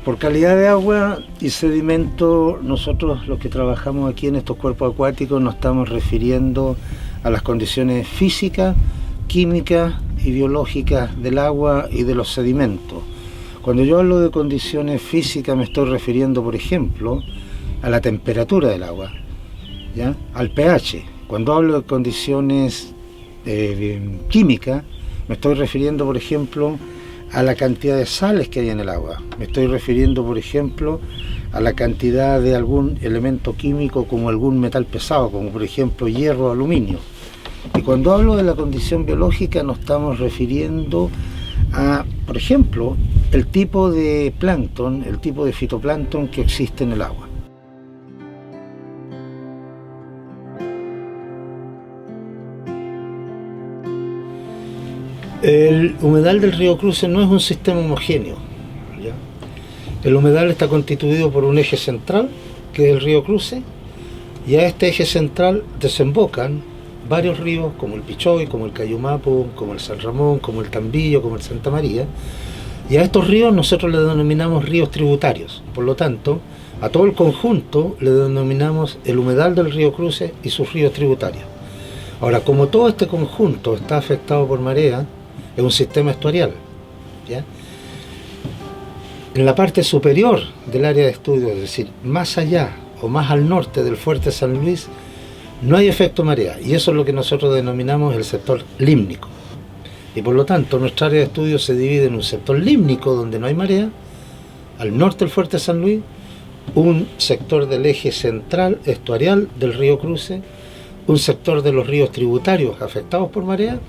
Por calidad de agua y sedimento, nosotros los que trabajamos aquí en estos cuerpos acuáticos nos estamos refiriendo a las condiciones físicas, químicas y biológicas del agua y de los sedimentos. Cuando yo hablo de condiciones físicas me estoy refiriendo, por ejemplo, a la temperatura del agua, ¿ya? Al pH. Cuando hablo de condiciones químicas, me estoy refiriendo, por ejemplo, a la cantidad de sales que hay en el agua. Me estoy refiriendo, por ejemplo, a la cantidad de algún elemento químico como algún metal pesado, como por ejemplo hierro o aluminio. Y cuando hablo de la condición biológica nos estamos refiriendo a, por ejemplo, el tipo de plancton, el tipo de fitoplancton que existe en el agua. El humedal del río Cruces no es un sistema homogéneo, ¿ya? El humedal está constituido por un eje central, que es el río Cruces, y a este eje central desembocan varios ríos como el Pichoy, como el Cayumapu, como el San Ramón, como el Tambillo, como el Santa María, y a estos ríos nosotros le denominamos ríos tributarios. Por lo tanto, a todo el conjunto le denominamos el humedal del río Cruces y sus ríos tributarios. Ahora, como todo este conjunto está afectado por marea, es un sistema estuarial, ¿ya? En la parte superior del área de estudio, es decir, más allá o más al norte del fuerte San Luis, no hay efecto marea, y eso es lo que nosotros denominamos el sector límnico. Y por lo tanto, nuestra área de estudio se divide en un sector límnico donde no hay marea, al norte del fuerte San Luis, un sector del eje central estuarial del río Cruces, un sector de los ríos tributarios afectados por marea,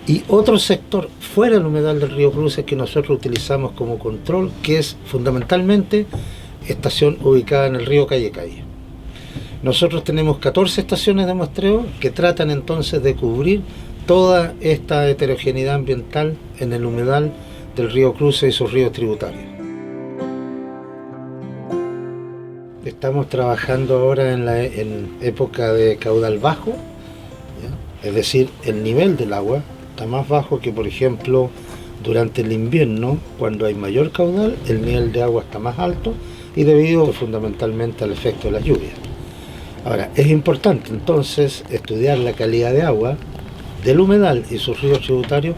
y otro sector fuera del humedal del río Cruces que nosotros utilizamos como control, que es fundamentalmente estación ubicada en el río Calle Calle. Nosotros tenemos 14 estaciones de muestreo que tratan entonces de cubrir toda esta heterogeneidad ambiental en el humedal del río Cruces y sus ríos tributarios. Estamos trabajando ahora en época de caudal bajo, ¿ya? Es decir, el nivel del agua está más bajo que, por ejemplo, durante el invierno, cuando hay mayor caudal, el nivel de agua está más alto y debido fundamentalmente al efecto de las lluvias. Ahora, es importante entonces estudiar la calidad de agua del humedal y sus ríos tributarios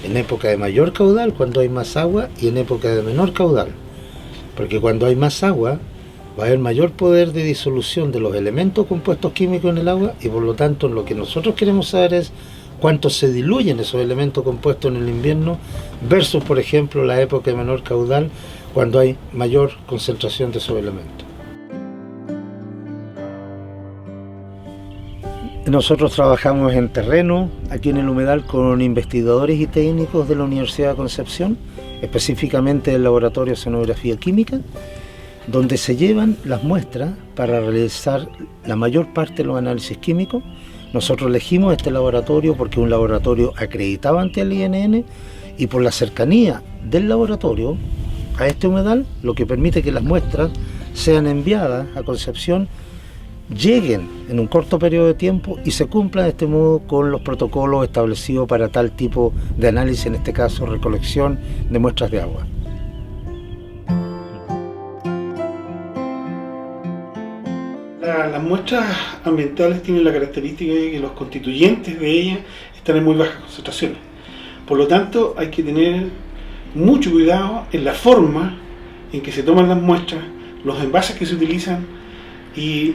en época de mayor caudal, cuando hay más agua, y en época de menor caudal, porque cuando hay más agua va a haber mayor poder de disolución de los elementos compuestos químicos en el agua, y por lo tanto lo que nosotros queremos saber es cuánto se diluyen esos elementos compuestos en el invierno versus, por ejemplo, la época de menor caudal, cuando hay mayor concentración de esos elementos. Nosotros trabajamos en terreno, aquí en el humedal, con investigadores y técnicos de la Universidad de Concepción, específicamente del Laboratorio de Oceanografía Química, donde se llevan las muestras para realizar la mayor parte de los análisis químicos. Nosotros elegimos este laboratorio porque es un laboratorio acreditado ante el INN, y por la cercanía del laboratorio a este humedal, lo que permite que las muestras sean enviadas a Concepción, lleguen en un corto periodo de tiempo y se cumplan de este modo con los protocolos establecidos para tal tipo de análisis, en este caso recolección de muestras de agua. Las muestras ambientales tienen la característica de que los constituyentes de ellas están en muy bajas concentraciones. Por lo tanto, hay que tener mucho cuidado en la forma en que se toman las muestras, los envases que se utilizan y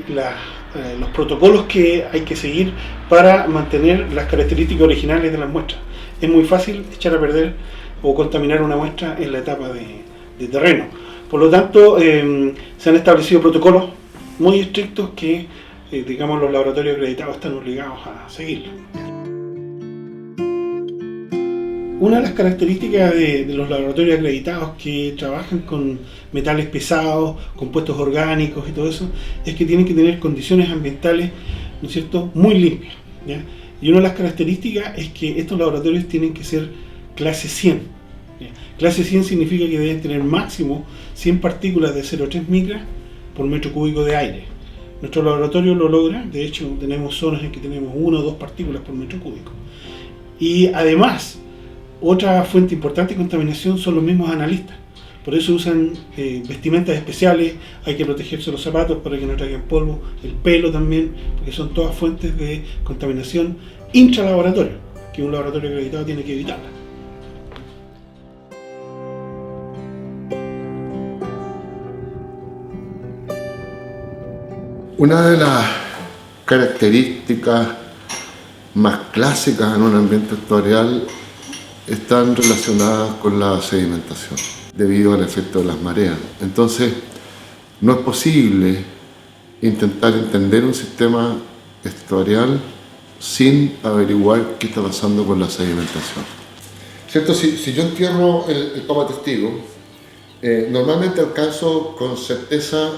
los protocolos que hay que seguir para mantener las características originales de las muestras. Es muy fácil echar a perder o contaminar una muestra en la etapa de terreno. Por lo tanto, se han establecido protocolos muy estrictos que, digamos, los laboratorios acreditados están obligados a seguir. Una de las características de los laboratorios acreditados que trabajan con metales pesados, compuestos orgánicos y todo eso, es que tienen que tener condiciones ambientales, ¿no es cierto?, muy limpias, ¿ya? Y una de las características es que estos laboratorios tienen que ser clase 100. ¿Ya? Clase 100 significa que deben tener máximo 100 partículas de 0,3 micras por metro cúbico de aire. Nuestro laboratorio lo logra, de hecho tenemos zonas en que tenemos 1 o 2 partículas por metro cúbico. Y además, otra fuente importante de contaminación son los mismos analistas. Por eso usan vestimentas especiales, hay que protegerse los zapatos para que no traigan polvo, el pelo también, porque son todas fuentes de contaminación intralaboratorio, que un laboratorio acreditado tiene que evitarla. Una de las características más clásicas en un ambiente estuarial están relacionadas con la sedimentación, debido al efecto de las mareas. Entonces, no es posible intentar entender un sistema estuarial sin averiguar qué está pasando con la sedimentación. ¿Cierto? Si yo entierro el Papa Testigo, normalmente alcanzo con certeza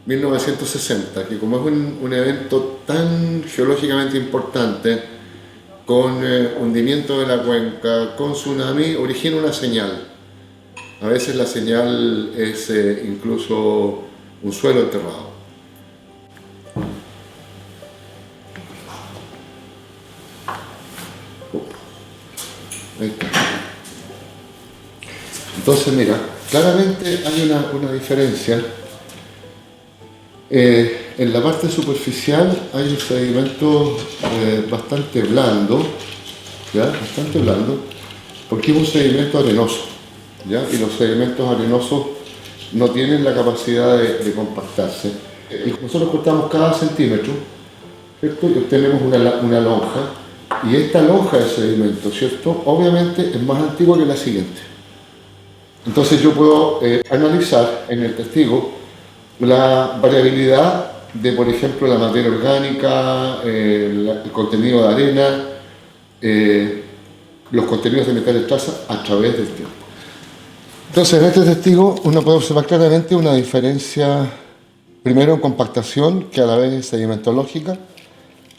1960, que como es un evento tan geológicamente importante, con hundimiento de la cuenca, con tsunami, origina una señal. A veces la señal es incluso un suelo enterrado. Ahí está. Entonces, mira, claramente hay una diferencia. En la parte superficial hay un sedimento bastante blando, ¿ya? Bastante blando, porque es un sedimento arenoso, ¿ya? Y los sedimentos arenosos no tienen la capacidad de compactarse. Nosotros cortamos cada centímetro, ¿cierto? Y obtenemos una lonja, y esta lonja de sedimento, ¿cierto? Obviamente es más antigua que la siguiente. Entonces yo puedo analizar en el testigo la variabilidad de, por ejemplo, la materia orgánica, el contenido de arena, los contenidos de metales traza a través del tiempo. Entonces, en este testigo uno puede observar claramente una diferencia, primero en compactación, que a la vez es sedimentológica,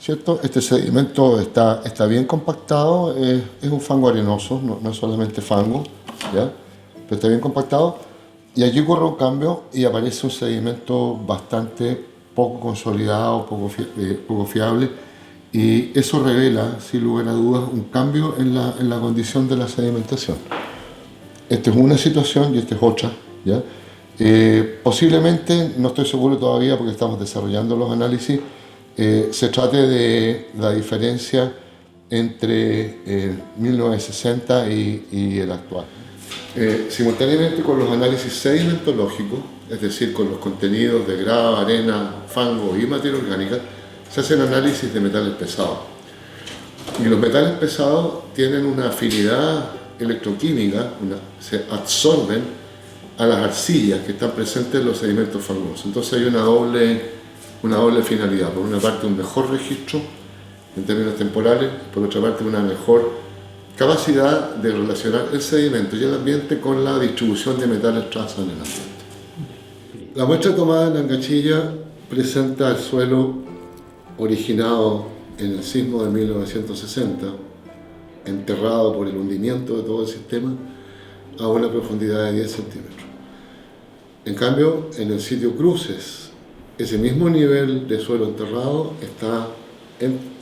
¿cierto? Este sedimento está bien compactado, es un fango arenoso, no es solamente fango, ¿ya? Pero está bien compactado. Y allí ocurre un cambio y aparece un sedimento bastante poco consolidado, poco fiable, y eso revela, sin lugar a dudas, un cambio en la condición de la sedimentación. Esta es una situación y esta es otra, ¿ya? Posiblemente, no estoy seguro todavía porque estamos desarrollando los análisis, se trate de la diferencia entre 1960 y el actual. Simultáneamente con los análisis sedimentológicos, es decir, con los contenidos de grava, arena, fango y materia orgánica, se hacen análisis de metales pesados. Y los metales pesados tienen una afinidad electroquímica, se absorben a las arcillas que están presentes en los sedimentos fangosos. Entonces hay una doble finalidad. Por una parte, un mejor registro en términos temporales, por otra parte, una mejor capacidad de relacionar el sedimento y el ambiente con la distribución de metales traza en el ambiente. La muestra tomada en Angachilla presenta el suelo originado en el sismo de 1960, enterrado por el hundimiento de todo el sistema, a una profundidad de 10 centímetros. En cambio, en el sitio Cruces, ese mismo nivel de suelo enterrado está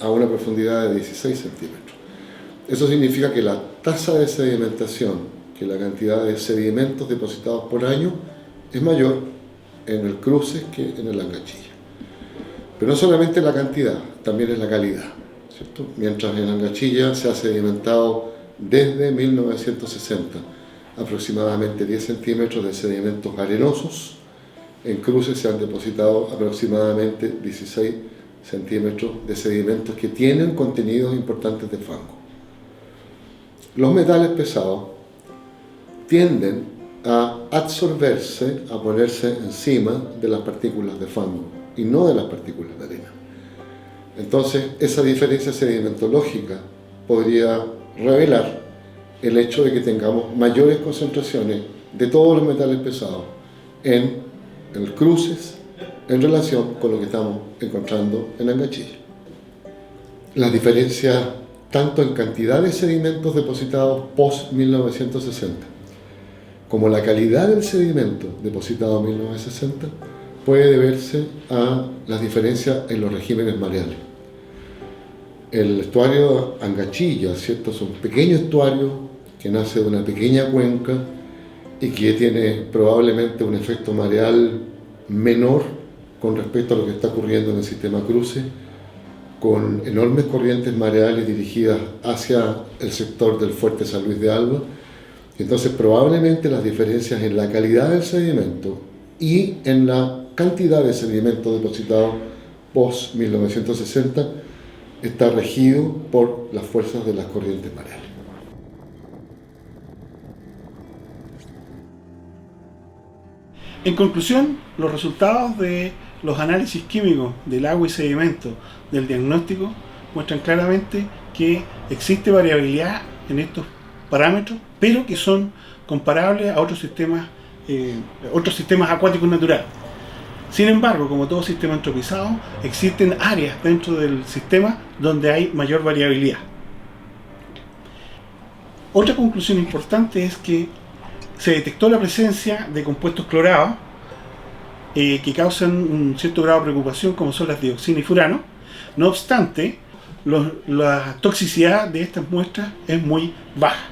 a una profundidad de 16 centímetros. Eso significa que la tasa de sedimentación, que la cantidad de sedimentos depositados por año, es mayor en el Cruces que en el Angachilla. Pero no solamente la cantidad, también es la calidad, ¿cierto? Mientras en Angachilla se ha sedimentado desde 1960 aproximadamente 10 centímetros de sedimentos arenosos, en Cruces se han depositado aproximadamente 16 centímetros de sedimentos que tienen contenidos importantes de fango. Los metales pesados tienden a absorberse, a ponerse encima de las partículas de fango y no de las partículas de arena. Entonces, esa diferencia sedimentológica podría revelar el hecho de que tengamos mayores concentraciones de todos los metales pesados en el Cruces en relación con lo que estamos encontrando en Angachilla. Las diferencias tanto en cantidad de sedimentos depositados post-1960 como la calidad del sedimento depositado en 1960 puede deberse a las diferencias en los regímenes mareales. El estuario Angachilla, ¿cierto? Es un pequeño estuario que nace de una pequeña cuenca y que tiene probablemente un efecto mareal menor con respecto a lo que está ocurriendo en el sistema cruce, con enormes corrientes mareales dirigidas hacia el sector del fuerte San Luis de Alba. Entonces probablemente las diferencias en la calidad del sedimento y en la cantidad de sedimento depositado post 1960 está regido por las fuerzas de las corrientes mareales. En conclusión, los resultados de los análisis químicos del agua y sedimento del diagnóstico muestran claramente que existe variabilidad en estos parámetros, pero que son comparables a otros sistemas acuáticos naturales. Sin embargo, como todo sistema entropizado, existen áreas dentro del sistema donde hay mayor variabilidad. Otra conclusión importante es que se detectó la presencia de compuestos clorados que causan un cierto grado de preocupación, como son las dioxinas y furano. No obstante, la toxicidad de estas muestras es muy baja.